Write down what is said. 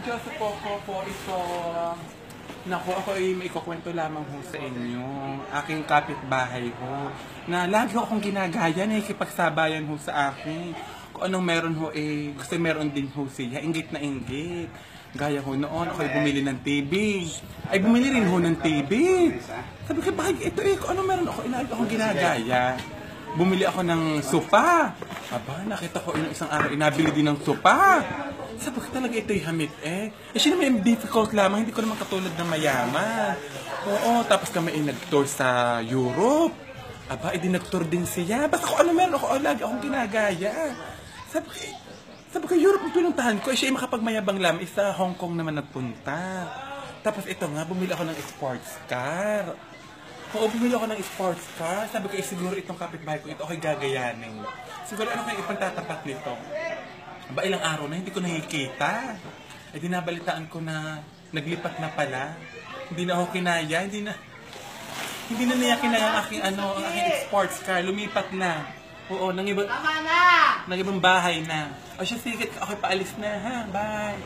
Seryoso po ito. Naku, ako ay may ikukwento lamang ho sa inyo. Aking kapitbahay ho. Na lagi ho akong ginagaya, nakikipagsabayan ho sa akin. Kung anong meron ho kasi meron din ho siya. Inggit na inggit. Gaya ho noon, ako ay bumili ng TV. Ay bumili rin ho ng TV. Sabi ko, bakit ito kung anong meron ako, lagi akong ginagaya. Bumili ako ng sopa. Aba, nakita ko isang araw, inabili din ng sopa. Sabi ko talaga ito'y hamit siya naman yung difficult lamang, hindi ko naman katulad ng mayaman. Oo, tapos kami nag-tour sa Europe. Aba, nag-tour din siya. Basta kung ano meron ako, lagi akong ginagaya. Sabi ko, Europe ang pinuntahan ko. Siya ay makapagmayabang lamang, sa Hong Kong naman nagpunta. Tapos ito nga, bumili ako ng sports car. Oo, bumili ako ng sports car. Sabi ko, siguro itong kapitbahay ko, ito ako'y gagayanin. Siguro ano kayo ipagtatapat nito? Ba ilang araw na hindi ko nakikita. Dinabalitaan ko na naglipat na pala. Hindi na ako kinaya, hindi na niya kinaya ang aking sports car. Lumipat na. Oo, nang ibang bahay na. O siya, sige, ako'y paalis na ha. Bye.